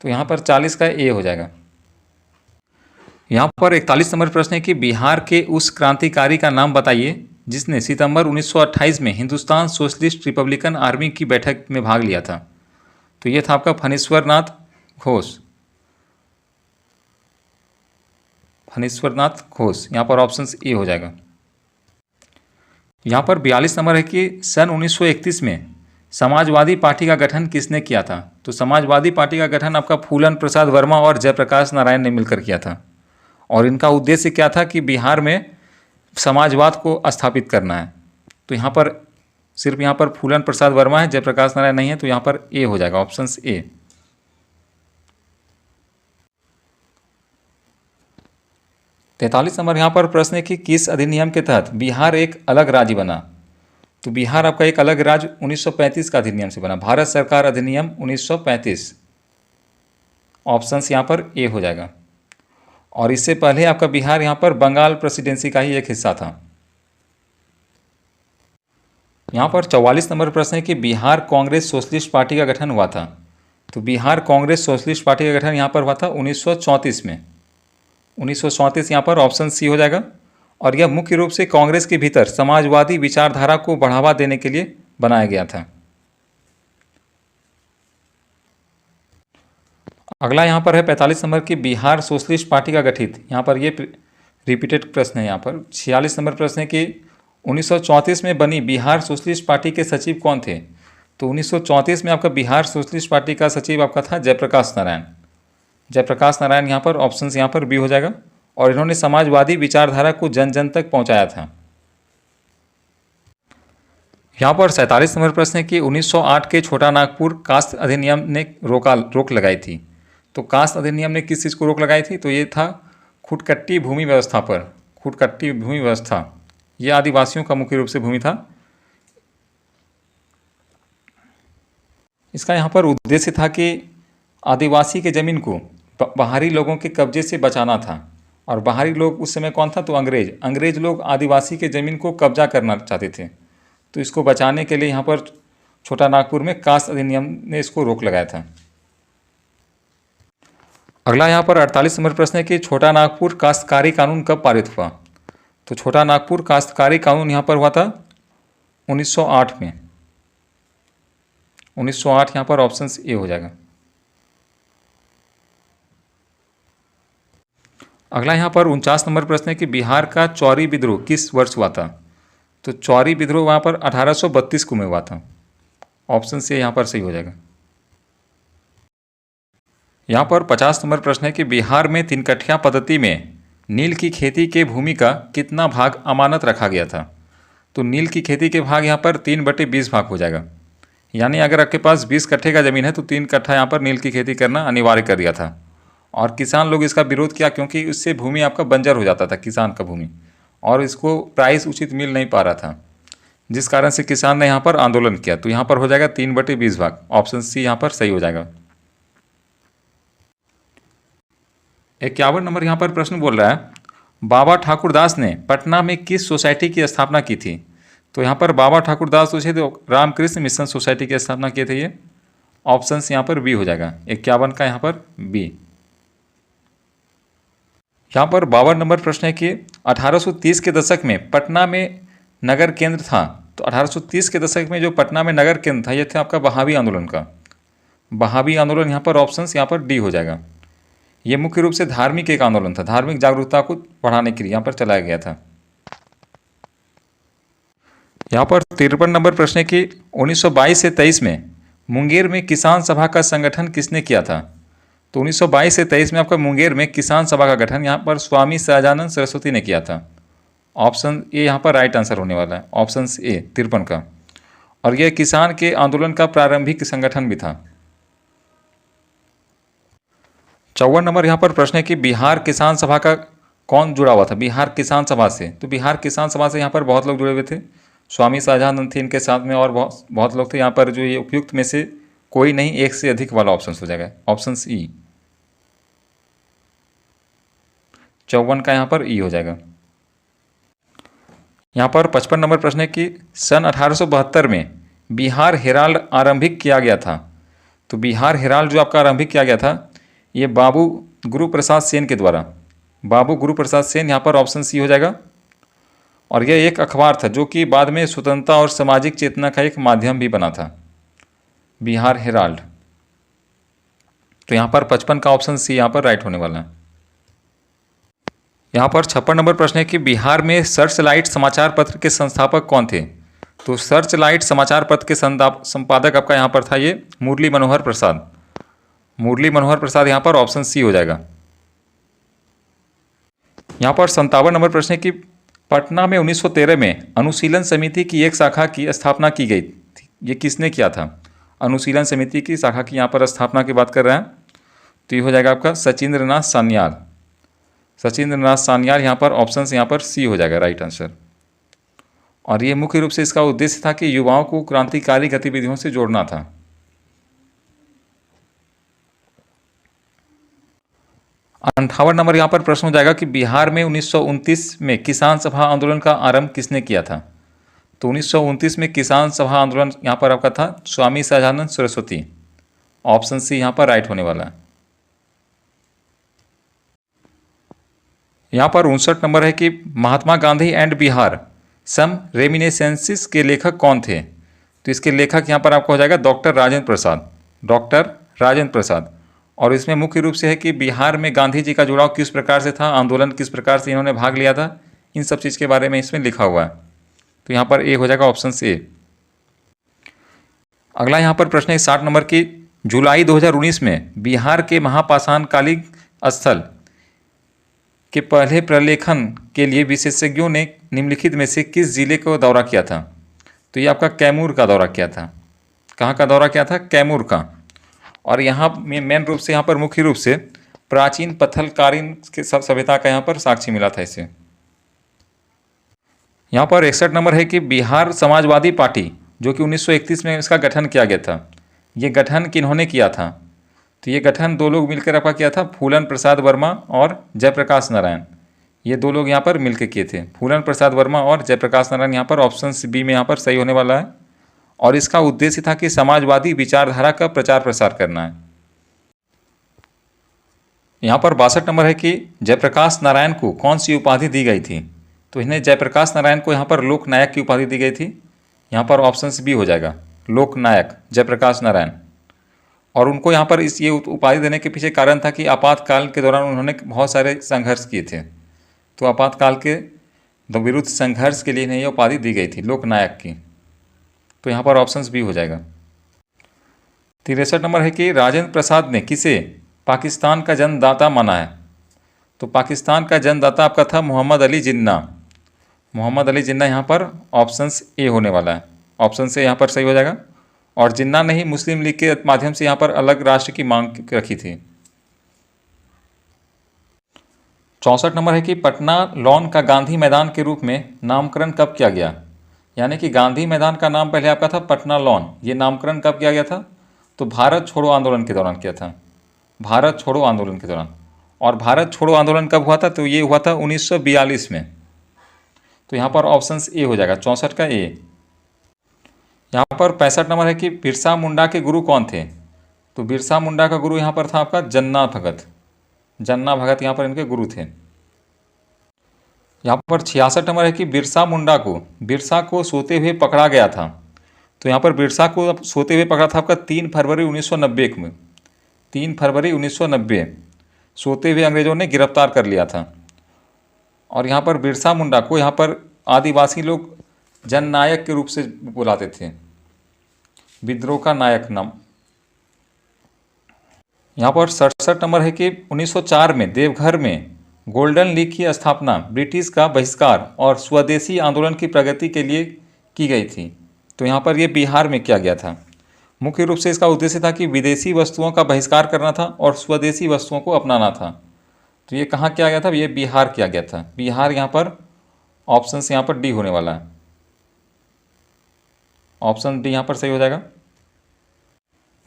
[SPEAKER 1] तो यहाँ पर 40 का ए हो जाएगा। यहाँ पर 41 नंबर प्रश्न है कि बिहार के उस क्रांतिकारी का नाम बताइए जिसने सितंबर 1928 में हिंदुस्तान सोशलिस्ट रिपब्लिकन आर्मी की बैठक में भाग लिया था। तो ये था आपका फणीश्वर नाथ घोष, यहाँ पर ऑप्शन ए हो जाएगा। यहाँ पर 42 नंबर है कि सन 1931 में समाजवादी पार्टी का गठन किसने किया था? तो समाजवादी पार्टी का गठन आपका फूलन प्रसाद वर्मा और जयप्रकाश नारायण ने मिलकर किया था। और इनका उद्देश्य क्या था कि बिहार में समाजवाद को स्थापित करना है। तो यहाँ पर सिर्फ यहाँ पर फूलन प्रसाद वर्मा है, जयप्रकाश नारायण नहीं है। तो यहाँ पर ए हो जाएगा, ऑप्शन ए। 43 नंबर यहाँ पर प्रश्न है कि किस अधिनियम के तहत बिहार एक अलग राज्य बना? तो बिहार आपका एक अलग राज्य 1935 का अधिनियम से बना, भारत सरकार अधिनियम 1935। ऑप्शन यहाँ पर ए हो जाएगा। और इससे पहले आपका बिहार यहाँ पर बंगाल प्रेसिडेंसी का ही एक हिस्सा था। यहाँ पर 44 नंबर प्रश्न है कि बिहार कांग्रेस सोशलिस्ट पार्टी का गठन हुआ था। तो बिहार कांग्रेस सोशलिस्ट पार्टी का गठन यहाँ पर हुआ था 1934 में। 1934 यहाँ पर ऑप्शन सी हो जाएगा। और यह मुख्य रूप से कांग्रेस के भीतर समाजवादी विचारधारा को बढ़ावा देने के लिए बनाया गया था। अगला यहाँ पर है 45 नंबर की बिहार सोशलिस्ट पार्टी का गठित, यहाँ पर ये रिपीटेड प्रश्न है। यहाँ पर 46 नंबर प्रश्न है कि 1934 में बनी बिहार सोशलिस्ट पार्टी के सचिव कौन थे? तो 1934 में आपका बिहार सोशलिस्ट पार्टी का सचिव आपका था जयप्रकाश नारायण यहाँ पर ऑप्शन यहाँ पर बी हो जाएगा। और इन्होंने समाजवादी विचारधारा को जन जन तक पहुँचाया था। यहाँ पर 47 नंबर प्रश्न है कि 1908 के छोटा नागपुर कास्ट अधिनियम ने रोक लगाई थी। तो कास्ट अधिनियम ने किस चीज़ को रोक लगाई थी? तो ये था खुटकट्टी भूमि व्यवस्था पर। खुटकट्टी भूमि व्यवस्था ये आदिवासियों का मुख्य रूप से भूमि था। इसका यहाँ पर उद्देश्य था कि आदिवासी के ज़मीन को बाहरी लोगों के कब्जे से बचाना था। और बाहरी लोग उस समय कौन था? तो अंग्रेज लोग आदिवासी के ज़मीन को कब्जा करना चाहते थे। तो इसको बचाने के लिए यहाँ पर छोटा नागपुर में कास्ट अधिनियम ने इसको रोक लगाया था। अगला यहाँ पर 48 नंबर प्रश्न है कि छोटा नागपुर काश्तकारी कानून कब पारित हुआ? तो छोटा नागपुर काश्तकारी कानून यहाँ पर हुआ था 1908 में। 1908 यहाँ पर ऑप्शन ए हो जाएगा। अगला यहाँ पर 49 नंबर प्रश्न है कि बिहार का चौरी विद्रोह किस वर्ष हुआ था? तो चौरी विद्रोह वहाँ पर 1832 को में हुआ था। ऑप्शन से यहाँ पर सही हो जाएगा। यहाँ पर 50 नंबर प्रश्न है कि बिहार में तिनकठिया पद्धति में नील की खेती के भूमि का कितना भाग अमानत रखा गया था। तो नील की खेती के भाग यहाँ पर 3/20 भाग हो जाएगा। यानी अगर आपके पास 20 कट्ठे का ज़मीन है तो 3 कट्ठा यहाँ पर नील की खेती करना अनिवार्य कर दिया था। और किसान लोग इसका विरोध किया क्योंकि उससे भूमि आपका बंजर हो जाता था, किसान का भूमि, और इसको प्राइस उचित मिल नहीं पा रहा था, जिस कारण से किसान ने यहाँ पर आंदोलन किया। तो यहाँ पर हो जाएगा 3/20 भाग। ऑप्शन सी यहाँ पर सही हो जाएगा। 51 नंबर यहाँ पर प्रश्न बोल रहा है, बाबा ठाकुरदास ने पटना में किस सोसाइटी की स्थापना की थी। तो यहाँ पर बाबा ठाकुरदास जो थे तो रामकृष्ण मिशन सोसाइटी की स्थापना किए थे ये। ऑप्शन यहाँ पर बी हो जाएगा, 51 का यहाँ पर बी। यहाँ पर 52 नंबर प्रश्न है कि 1830 के दशक में पटना में नगर केंद्र था। तो 1830 के दशक में जो पटना में नगर केंद्र था ये था आपका बहावी आंदोलन का। बहावी आंदोलन यहाँ पर ऑप्शन यहाँ पर डी हो जाएगा। ये मुख्य रूप से धार्मिक एक आंदोलन था, धार्मिक जागरूकता को बढ़ाने के लिए यहाँ पर चलाया गया था। यहाँ पर 53 नंबर प्रश्न है कि 1922 से 23 में मुंगेर में किसान सभा का संगठन किसने किया था। तो 1922 से 23 में आपका मुंगेर में किसान सभा का गठन यहाँ पर स्वामी सहजानंद सरस्वती ने किया था। ऑप्शन ए यहाँ पर राइट आंसर होने वाला है, ऑप्शन ए 53 का। और यह किसान के आंदोलन का प्रारंभिक संगठन भी था। 54 नंबर यहाँ पर प्रश्न है कि बिहार किसान सभा का कौन जुड़ा हुआ था बिहार किसान सभा से। तो बिहार किसान सभा से यहाँ पर बहुत लोग जुड़े हुए थे। स्वामी सहजानंद थे इनके साथ में और बहुत लोग थे। यहाँ पर जो ये उपयुक्त में से कोई नहीं, एक से अधिक वाला ऑप्शन हो जाएगा, ऑप्शन ई। 54 का यहाँ पर ई हो जाएगा। यहाँ पर 55 नंबर प्रश्न है कि सन 1872 में बिहार हेराल्ड आरंभिक किया गया था। तो बिहार हेराल्ड जो आपका आरंभिक किया गया था ये बाबू गुरु प्रसाद सेन के द्वारा, बाबू गुरु प्रसाद सेन, यहाँ पर ऑप्शन सी हो जाएगा। और यह एक अखबार था जो कि बाद में स्वतंत्रता और सामाजिक चेतना का एक माध्यम भी बना था, बिहार हेराल्ड। तो यहाँ पर 55 का ऑप्शन सी यहाँ पर राइट होने वाला है। यहाँ पर 56 नंबर प्रश्न है कि बिहार में सर्च लाइट समाचार पत्र के संस्थापक कौन थे। तो सर्च लाइट समाचार पत्र के संपादक आपका यहाँ पर था ये मुरली मनोहर प्रसाद। मुरली मनोहर प्रसाद यहाँ पर ऑप्शन सी हो जाएगा। यहाँ पर 57 नंबर प्रश्न है कि पटना में 1913 में अनुशीलन समिति की एक शाखा की स्थापना की गई थी, ये किसने किया था। अनुशीलन समिति की शाखा की यहाँ पर स्थापना की बात कर रहे हैं। तो ये हो जाएगा आपका सचिंद्र नाथ सान्याल। सचिंद्र नाथ सान्याल यहाँ पर ऑप्शन यहाँ पर सी हो जाएगा राइट आंसर। और ये मुख्य रूप से इसका उद्देश्य था कि युवाओं को क्रांतिकारी गतिविधियों से जोड़ना था। 58 नंबर यहाँ पर प्रश्न हो जाएगा कि बिहार में 1929 में किसान सभा आंदोलन का आरंभ किसने किया था। तो 1929 में किसान सभा आंदोलन यहाँ पर आपका था स्वामी सहजानंद सरस्वती। ऑप्शन सी यहाँ पर राइट होने वाला है। यहाँ पर 59 नंबर है कि महात्मा गांधी एंड बिहार सम रेमिनेसेंसिस के लेखक कौन थे। तो इसके लेखक यहाँ पर आपको हो जाएगा डॉक्टर राजेंद्र प्रसाद, डॉक्टर राजेंद्र प्रसाद। और इसमें मुख्य रूप से है कि बिहार में गांधी जी का जुड़ाव किस प्रकार से था, आंदोलन किस प्रकार से इन्होंने भाग लिया था, इन सब चीज़ के बारे में इसमें लिखा हुआ है। तो यहाँ पर ए हो जाएगा ऑप्शन ए। अगला यहाँ पर प्रश्न है 60 नंबर की, जुलाई 2019 में बिहार के महापाषाणकालीन स्थल के पहले प्रलेखन के लिए विशेषज्ञों ने निम्नलिखित में से किस जिले को दौरा किया था। तो ये आपका कैमूर का दौरा किया था। कहाँ का दौरा किया था, कैमूर का। और यहाँ में मेन रूप से यहाँ पर मुख्य रूप से प्राचीन पत्थलकालीन के सब सभ्यता का यहाँ पर साक्ष्य मिला था इसे। यहाँ पर 61 नंबर है कि बिहार समाजवादी पार्टी जो कि 1931 में इसका गठन किया गया था, ये गठन किन्होंने किया था। तो ये गठन दो लोग मिलकर आपका किया था, फूलन प्रसाद वर्मा और जयप्रकाश नारायण। ये दो लोग यहाँ पर मिलकर किए थे, फूलन प्रसाद वर्मा और जयप्रकाश नारायण। यहाँ पर ऑप्शन बी में यहाँ पर सही होने वाला है। और इसका उद्देश्य था कि समाजवादी विचारधारा का प्रचार प्रसार करना है। यहाँ पर 62 नंबर है कि जयप्रकाश नारायण को कौन सी उपाधि दी गई थी। तो इन्हें जयप्रकाश नारायण को यहाँ पर लोकनायक की उपाधि दी गई थी। यहाँ पर ऑप्शन बी हो जाएगा, लोकनायक जयप्रकाश नारायण। और उनको यहाँ पर ये उपाधि देने के पीछे कारण था कि आपातकाल के दौरान उन्होंने बहुत सारे संघर्ष किए थे। तो आपातकाल के विरुद्ध संघर्ष के लिए इन्हें यह उपाधि दी गई थी लोकनायक की। तो यहाँ पर ऑप्शन बी हो जाएगा। 63 नंबर है कि राजेंद्र प्रसाद ने किसे पाकिस्तान का जन्मदाता माना है? तो पाकिस्तान का जन्मदाता आपका था मोहम्मद अली जिन्ना। मोहम्मद अली जिन्ना यहाँ पर ऑप्शंस ए होने वाला है। ऑप्शन से यहाँ पर सही हो जाएगा। और जिन्ना ने ही मुस्लिम लीग के माध्यम से यहाँ पर अलग राष्ट्र की मांग रखी थी। 64 नंबर है कि पटना लॉन का गांधी मैदान के रूप में नामकरण कब किया गया? यानी कि गांधी मैदान का नाम पहले आपका था पटना लॉन, ये नामकरण कब किया गया था? तो भारत छोड़ो आंदोलन के दौरान किया था। भारत छोड़ो आंदोलन के दौरान। और भारत छोड़ो आंदोलन कब हुआ था? तो ये हुआ था 1942 में। तो यहाँ पर ऑप्शन ए हो जाएगा 64 का ए। यहाँ पर 65 नंबर है कि बिरसा मुंडा के गुरु कौन थे? तो बिरसा मुंडा का गुरु यहाँ पर था आपका जन्ना भगत। जन्ना भगत यहाँ पर इनके गुरु थे। यहाँ पर 66 नंबर है कि बिरसा को सोते हुए पकड़ा गया था। तो यहाँ पर बिरसा को सोते हुए पकड़ा था आपका 3 फरवरी 1990 में। 3 फरवरी 1990 सोते हुए अंग्रेजों ने गिरफ्तार कर लिया था। और यहाँ पर बिरसा मुंडा को यहाँ पर आदिवासी लोग जननायक के रूप से बुलाते थे, विद्रोह का नायक नाम। यहाँ पर 67 नंबर है कि 1904 में देवघर में गोल्डन लीग की स्थापना ब्रिटिश का बहिष्कार और स्वदेशी आंदोलन की प्रगति के लिए की गई थी। तो यहाँ पर ये बिहार में किया गया था। मुख्य रूप से इसका उद्देश्य था कि विदेशी वस्तुओं का बहिष्कार करना था और स्वदेशी वस्तुओं को अपनाना था। तो ये कहाँ किया गया था? ये बिहार किया गया था। बिहार यहाँ पर ऑप्शन से यहाँ पर डी होने वाला है। ऑप्शन डी यहाँ पर सही हो जाएगा।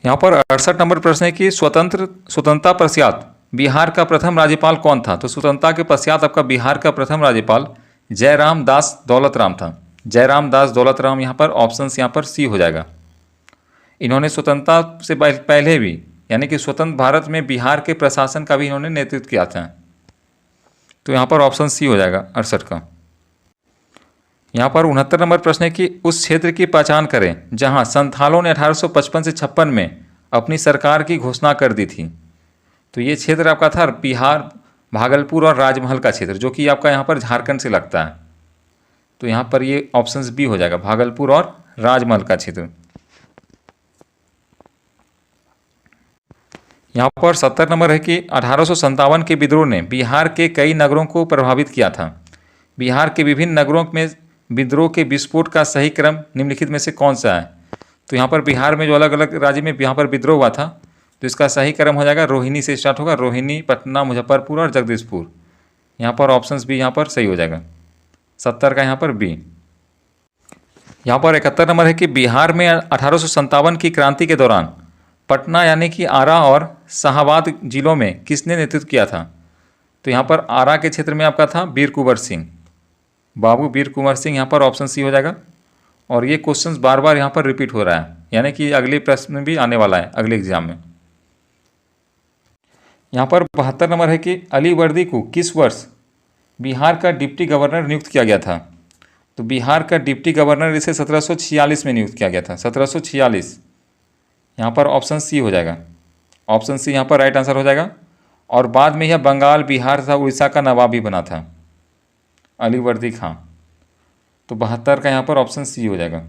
[SPEAKER 1] यहाँ पर 68 नंबर प्रश्न है कि स्वतंत्रता पश्चात बिहार का प्रथम राज्यपाल कौन था? तो स्वतंत्रता के पश्चात आपका बिहार का प्रथम राज्यपाल जयराम दास दौलतराम था। जयराम दास दौलतराम यहाँ पर ऑप्शन यहाँ पर सी हो जाएगा। इन्होंने स्वतंत्रता से पहले भी यानी कि स्वतंत्र भारत में बिहार के प्रशासन का भी इन्होंने नेतृत्व किया था। तो यहाँ पर ऑप्शन सी हो जाएगा 68 का। यहाँ पर 69 नंबर प्रश्न है कि उस क्षेत्र की पहचान करें जहाँ संथालों ने 1855 से 56 में अपनी सरकार की घोषणा कर दी थी। तो ये क्षेत्र आपका था बिहार, भागलपुर और राजमहल का क्षेत्र, जो कि आपका यहाँ पर झारखंड से लगता है। तो यहाँ पर ये ऑप्शन बी हो जाएगा, भागलपुर और राजमहल का क्षेत्र। यहाँ पर 70 नंबर है कि 1857 के विद्रोह ने बिहार के कई नगरों को प्रभावित किया था। बिहार के विभिन्न नगरों में विद्रोह के विस्फोट का सही क्रम निम्नलिखित में से कौन सा है? तो यहाँ पर बिहार में जो अलग अलग राज्य में यहाँ पर विद्रोह हुआ था, तो इसका सही क्रम हो जाएगा रोहिणी से स्टार्ट होगा, रोहिणी, पटना, मुजफ्फरपुर और जगदीशपुर। यहाँ पर ऑप्शन बी यहाँ पर सही हो जाएगा, 70 का यहाँ पर बी। यहाँ पर 71 नंबर है कि बिहार में 1857 की क्रांति के दौरान पटना यानी कि आरा और शाहाबाद जिलों में किसने नेतृत्व किया था? तो यहाँ पर आरा के क्षेत्र में आपका था वीर कुंवर सिंह, बाबू वीर कुंवर सिंह। यहाँ पर ऑप्शन सी हो जाएगा। और ये क्वेश्चंस बार बार यहाँ पर रिपीट हो रहा है, यानी कि अगले प्रश्न में भी आने वाला है अगले एग्जाम में। यहाँ पर 72 नंबर है कि अली वर्दी को किस वर्ष बिहार का डिप्टी गवर्नर नियुक्त किया गया था? तो बिहार का डिप्टी गवर्नर इसे 1746 में नियुक्त किया गया था, 1746। यहाँ पर ऑप्शन सी हो जाएगा, ऑप्शन सी यहाँ पर राइट आंसर हो जाएगा। और बाद में यह बंगाल, बिहार तथा उड़ीसा का नवाब भी बना था अली वर्दी खां। तो 72 का यहाँ पर ऑप्शन सी हो जाएगा।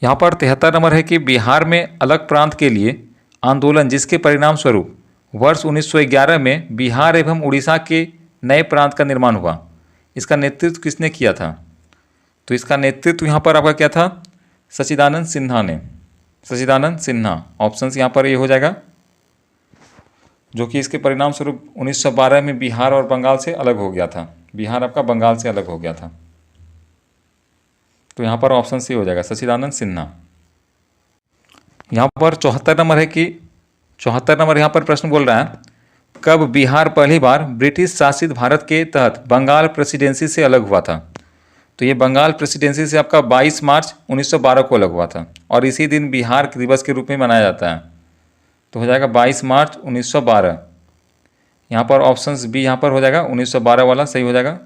[SPEAKER 1] यहाँ पर 73 नंबर है कि बिहार में अलग प्रांत के लिए आंदोलन जिसके परिणाम स्वरूप वर्ष 1911 में बिहार एवं उड़ीसा के नए प्रांत का निर्माण हुआ, इसका नेतृत्व किसने किया था? तो इसका नेतृत्व यहाँ पर आपका क्या था? सच्चिदानंद सिन्हा ने, सच्चिदानंद सिन्हा। ऑप्शन यहाँ पर ये हो जाएगा, जो कि इसके परिणाम स्वरूप 1912 में बिहार और बंगाल से अलग हो गया था। बिहार आपका बंगाल से अलग हो गया था। तो यहाँ पर ऑप्शन सी हो जाएगा, सच्चिदानंद सिन्हा। यहाँ पर 74 नंबर है कि 74 नंबर यहाँ पर प्रश्न बोल रहा है, कब बिहार पहली बार ब्रिटिश शासित भारत के तहत बंगाल प्रेसिडेंसी से अलग हुआ था? तो ये बंगाल प्रेसिडेंसी से आपका 22 मार्च 1912 को अलग हुआ था और इसी दिन बिहार दिवस के रूप में मनाया जाता है। तो हो जाएगा 22 मार्च 1912। यहाँ पर ऑप्शन बी यहाँ पर हो जाएगा, 1912 वाला सही हो जाएगा।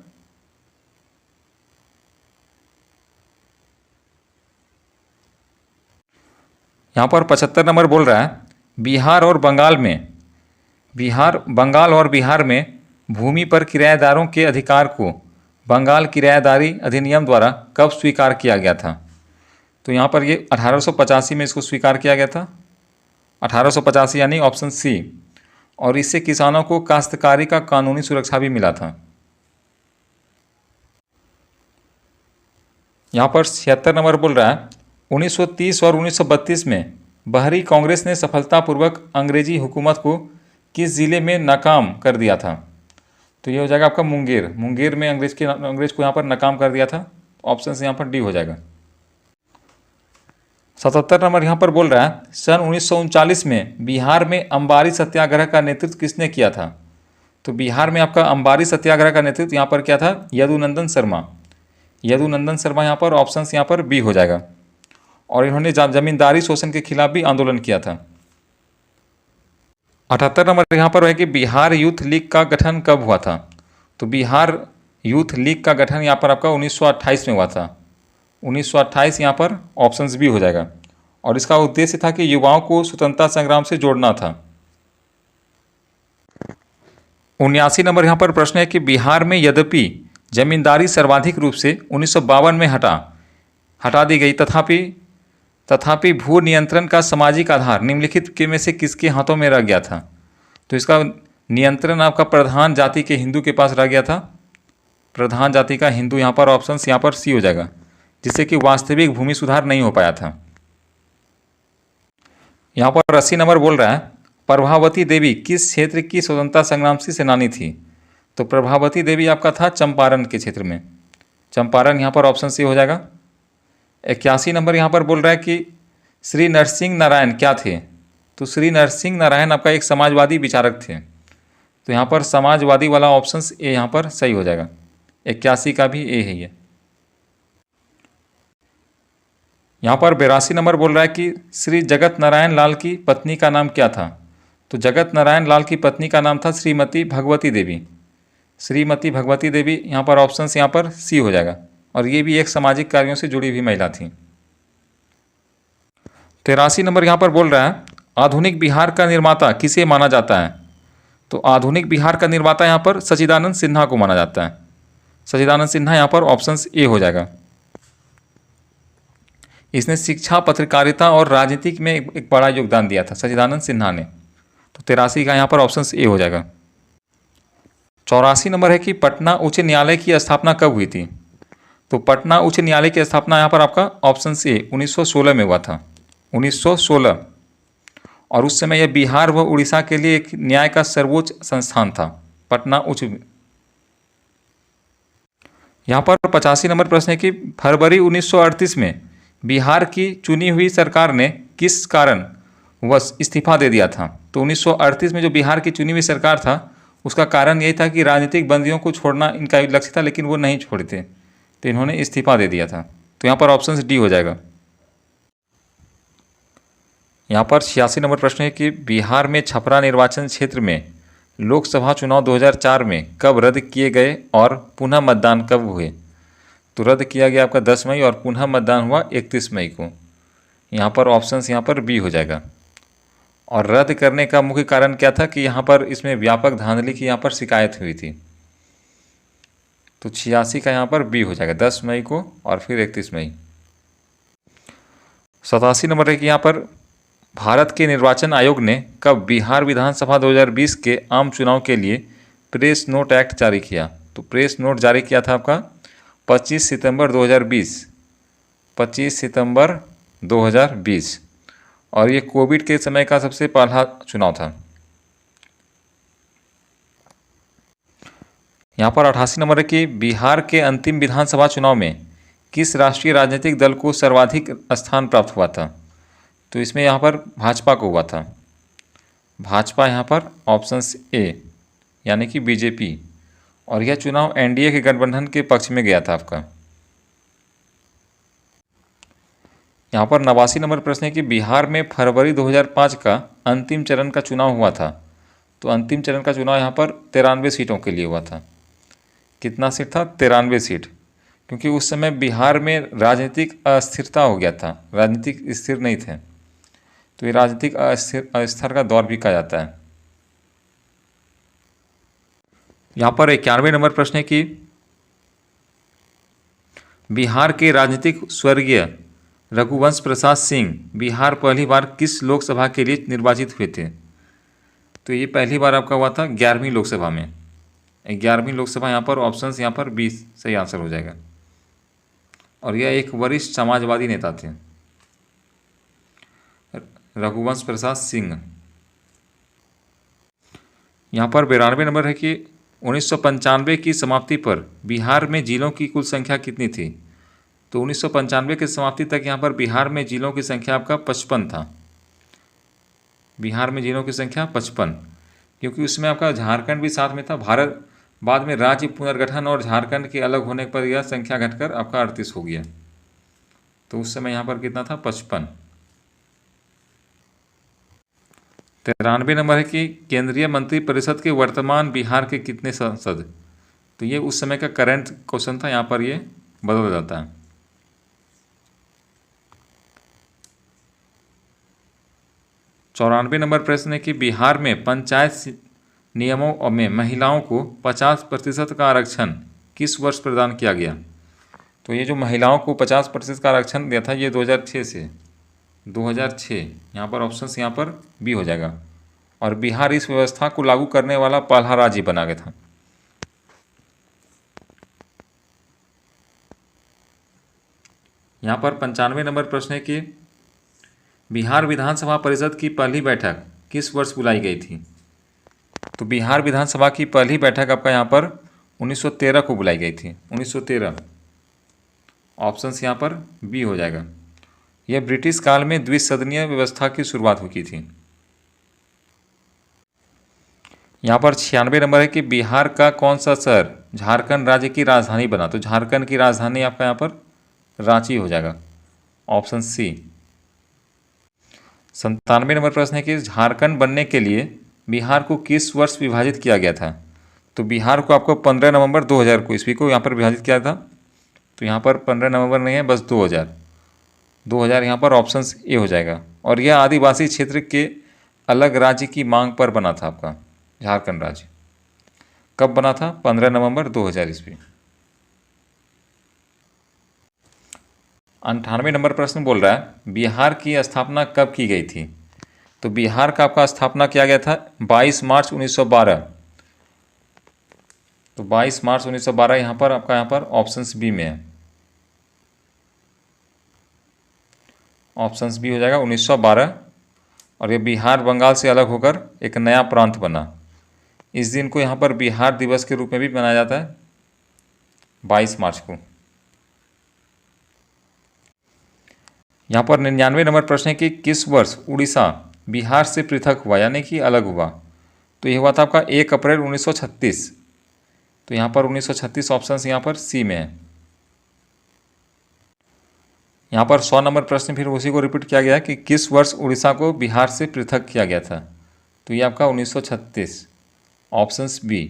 [SPEAKER 1] यहाँ पर 75 नंबर बोल रहा है, बंगाल और बिहार में भूमि पर किराएदारों के अधिकार को बंगाल किराएदारी अधिनियम द्वारा कब स्वीकार किया गया था? तो यहाँ पर ये 1885 में इसको स्वीकार किया गया था। 1885 यानी ऑप्शन सी। और इससे किसानों को काश्तकारी का कानूनी सुरक्षा भी मिला था। यहाँ पर 76 नंबर बोल रहा है 1930 और 1932 में बहरी कांग्रेस ने सफलतापूर्वक अंग्रेजी हुकूमत को किस ज़िले में नाकाम कर दिया था? तो ये हो जाएगा आपका मुंगेर। मुंगेर में अंग्रेज को यहाँ पर नाकाम कर दिया था। ऑप्शन से यहाँ पर डी हो जाएगा। 77 नंबर यहाँ पर बोल रहा है सन 1939 में बिहार में अंबारी सत्याग्रह का नेतृत्व किसने किया था? तो बिहार में आपका अंबारी सत्याग्रह का नेतृत्व यहाँ पर क्या था? यदुनंदन शर्मा। यदुनंदन शर्मा यहाँ पर ऑप्शन यहाँ पर बी हो जाएगा। और इन्होंने जमींदारी शोषण के खिलाफ भी आंदोलन किया था। 78 नंबर यहाँ पर है कि बिहार यूथ लीग का गठन कब हुआ था? तो बिहार यूथ लीग का गठन यहाँ पर आपका 1928 में हुआ था। 1928 यहाँ पर ऑप्शन बी हो जाएगा। और इसका उद्देश्य था कि युवाओं को स्वतंत्रता संग्राम से जोड़ना था। 79 नंबर यहाँ पर प्रश्न है कि बिहार में यद्यपि जमींदारी सर्वाधिक रूप से 1952 में हटा दी गई, तथापि भू नियंत्रण का सामाजिक आधार निम्नलिखित के में से किसके हाथों में रह गया था? तो इसका नियंत्रण आपका प्रधान जाति के हिंदू के पास रह गया था। प्रधान जाति का हिंदू यहाँ पर ऑप्शन यहाँ पर सी हो जाएगा, जिससे कि वास्तविक भूमि सुधार नहीं हो पाया था। यहाँ पर 80 नंबर बोल रहा है प्रभावती देवी किस क्षेत्र की स्वतंत्रता संग्राम की सेनानी थी? तो प्रभावती देवी आपका था चंपारण के क्षेत्र में। चंपारण यहाँ पर ऑप्शन सी हो जाएगा। 81 नंबर यहाँ पर बोल रहा है कि श्री नरसिंह नारायण क्या थे? तो श्री नरसिंह नारायण आपका एक समाजवादी विचारक थे। तो यहाँ पर समाजवादी वाला ऑप्शन ए यहाँ पर सही हो जाएगा। 81 का भी ए है ये। यहाँ पर 82 नंबर बोल रहा है कि श्री जगत नारायण लाल की पत्नी का नाम क्या था? तो जगत नारायण लाल की पत्नी का नाम था श्रीमती भगवती देवी। श्रीमती भगवती देवी यहाँ पर ऑप्शन यहाँ पर सी हो जाएगा। और ये भी एक सामाजिक कार्यों से जुड़ी हुई महिला थी। 83 नंबर यहाँ पर बोल रहा है आधुनिक बिहार का निर्माता किसे माना जाता है? तो आधुनिक बिहार का निर्माता यहाँ पर सच्चिदानंद सिन्हा को माना जाता है। सच्चिदानंद सिन्हा यहाँ पर ऑप्शन ए हो जाएगा। इसने शिक्षा, पत्रकारिता और राजनीति में एक बड़ा योगदान दिया था सच्चिदानंद सिन्हा ने। तो 83 का यहाँ पर ऑप्शन ए हो जाएगा। 84 नंबर है कि पटना उच्च न्यायालय की स्थापना कब हुई थी? तो पटना उच्च न्यायालय की स्थापना यहाँ पर आपका ऑप्शन ए 1916 में हुआ था। 1916। और उस समय यह बिहार व उड़ीसा के लिए एक न्याय का सर्वोच्च संस्थान था, पटना उच्च। यहाँ पर 85 नंबर प्रश्न है कि फरवरी 1938 में बिहार की चुनी हुई सरकार ने किस कारण वश इस्तीफा दे दिया था? तो 1938 में जो बिहार की चुनी हुई सरकार था उसका कारण यही था कि राजनीतिक बंदियों को छोड़ना इनका लक्ष्य था, लेकिन वो नहीं छोड़े थे, तो इन्होंने इस्तीफा दे दिया था। तो यहाँ पर ऑप्शन डी हो जाएगा। यहाँ पर 86 नंबर प्रश्न है कि बिहार में छपरा निर्वाचन क्षेत्र में लोकसभा चुनाव 2004 में कब रद्द किए गए और पुनः मतदान कब हुए? तो रद्द किया गया आपका 10 मई और पुनः मतदान हुआ 31 मई को। यहाँ पर ऑप्शन यहाँ पर बी हो जाएगा। और रद्द करने का मुख्य कारण क्या था कि यहाँ पर इसमें व्यापक धांधली की यहाँ पर शिकायत हुई थी। तो 86 का यहाँ पर बी हो जाएगा, 10 मई को और फिर 31 मई। 87 नंबर है कि यहाँ पर भारत के निर्वाचन आयोग ने कब बिहार विधानसभा 2020 के आम चुनाव के लिए प्रेस नोट एक्ट जारी किया? तो प्रेस नोट जारी किया था आपका 25 सितंबर 2020। 25 सितंबर 2020। और ये कोविड के समय का सबसे पहला चुनाव था। यहाँ पर 88 नंबर है कि बिहार के अंतिम विधानसभा चुनाव में किस राष्ट्रीय राजनीतिक दल को सर्वाधिक स्थान प्राप्त हुआ था? तो इसमें यहाँ पर भाजपा को हुआ था। भाजपा यहाँ पर ऑप्शन ए यानी कि बीजेपी। और यह चुनाव एनडीए के गठबंधन के पक्ष में गया था आपका। यहाँ पर 89 नंबर प्रश्न है कि बिहार में फरवरी 2005 का अंतिम चरण का चुनाव हुआ था। तो अंतिम चरण का चुनाव यहाँ पर 93 सीटों के लिए हुआ था। कितना सीट था? 93 सीट। क्योंकि उस समय बिहार में राजनीतिक अस्थिरता हो गया था, राजनीतिक स्थिर नहीं थे, तो ये राजनीतिक अस्थिर का दौर भी कहा जाता है। यहाँ पर 91 नंबर प्रश्न है कि बिहार के राजनीतिक स्वर्गीय रघुवंश प्रसाद सिंह बिहार पहली बार किस लोकसभा के लिए निर्वाचित हुए थे? तो ये पहली बार आपका हुआ था 11वीं लोकसभा में। 11वीं लोकसभा यहाँ पर ऑप्शंस यहाँ पर 20 सही आंसर हो जाएगा। और यह एक वरिष्ठ समाजवादी नेता थे, रघुवंश प्रसाद सिंह। यहाँ पर 92 नंबर है कि 1995 की समाप्ति पर बिहार में जिलों की कुल संख्या कितनी थी? तो 1995 की समाप्ति तक यहाँ पर बिहार में जिलों की संख्या आपका 55 था। बिहार में जिलों की संख्या 55, क्योंकि उसमें आपका झारखंड भी साथ में था। भारत बाद में राज्य पुनर्गठन और झारखंड के अलग होने पर यह संख्या घटकर आपका 38 हो गया। तो उस समय यहाँ पर कितना था? 55। 93 नंबर है कि केंद्रीय मंत्रिपरिषद के वर्तमान बिहार के कितने सांसद? तो ये उस समय का करंट क्वेश्चन था, यहाँ पर ये बदल जाता है। 94 नंबर प्रश्न है कि बिहार में पंचायत नियमों में महिलाओं को 50% का आरक्षण किस वर्ष प्रदान किया गया? तो ये जो महिलाओं को 50% का आरक्षण दिया था ये 2006 से 2006, यहाँ पर ऑप्शन यहाँ पर बी हो जाएगा। और बिहार इस व्यवस्था को लागू करने वाला पहला राज्य बना गया था। यहाँ पर 95 नंबर प्रश्न है कि बिहार विधानसभा परिषद की पहली बैठक किस वर्ष बुलाई गई थी? तो बिहार विधानसभा की पहली बैठक आपका यहाँ पर 1913 को बुलाई गई थी। 1913 ऑप्शंस यहाँ पर बी हो जाएगा। यह ब्रिटिश काल में द्विसदनीय व्यवस्था की शुरुआत हुई थी। यहाँ पर 96 नंबर है कि बिहार का कौन सा शहर झारखंड राज्य की राजधानी बना? तो झारखंड की राजधानी आपका यहाँ पर रांची हो जाएगा, ऑप्शन सी। 97 नंबर प्रश्न है कि झारखंड बनने के लिए बिहार को किस वर्ष विभाजित किया गया था? तो बिहार को आपको 15 नवंबर 2000 को ईस्वी को यहाँ पर विभाजित किया था। तो यहाँ पर 15 नवंबर नहीं है, बस 2000 यहाँ पर ऑप्शन ए हो जाएगा। और यह आदिवासी क्षेत्र के अलग राज्य की मांग पर बना था आपका झारखंड राज्य। कब बना था? 15 नवंबर 2000 ईस्वी। 98 नंबर प्रश्न बोल रहा है बिहार की स्थापना कब की गई थी? तो बिहार का आपका स्थापना किया गया था 22 मार्च 1912। तो 22 मार्च 1912 यहाँ पर आपका यहाँ पर ऑप्शंस बी में है, ऑप्शंस बी हो जाएगा 1912। और ये बिहार बंगाल से अलग होकर एक नया प्रांत बना। इस दिन को यहाँ पर बिहार दिवस के रूप में भी मनाया जाता है 22 मार्च को। यहाँ पर 99 नंबर प्रश्न है कि किस वर्ष उड़ीसा बिहार से पृथक हुआ यानी कि अलग हुआ? तो ये हुआ था आपका 1 अप्रैल 1936। तो यहाँ पर 1936 ऑप्शन यहाँ पर सी में है। यहाँ पर 100 नंबर प्रश्न फिर उसी को रिपीट किया गया है कि किस वर्ष उड़ीसा को बिहार से पृथक किया गया था? तो ये आपका 1936, ऑप्शंस बी।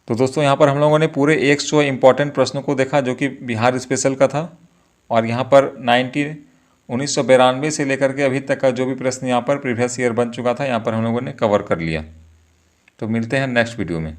[SPEAKER 1] तो दोस्तों यहाँ पर हम लोगों ने पूरे 100 इम्पॉर्टेंट प्रश्नों को देखा जो कि बिहार स्पेशल का था। और यहाँ पर 1992 से लेकर के अभी तक का जो भी प्रश्न यहाँ पर प्रीवियस ईयर बन चुका था यहाँ पर हम लोगों ने कवर कर लिया। तो मिलते हैं नेक्स्ट वीडियो में।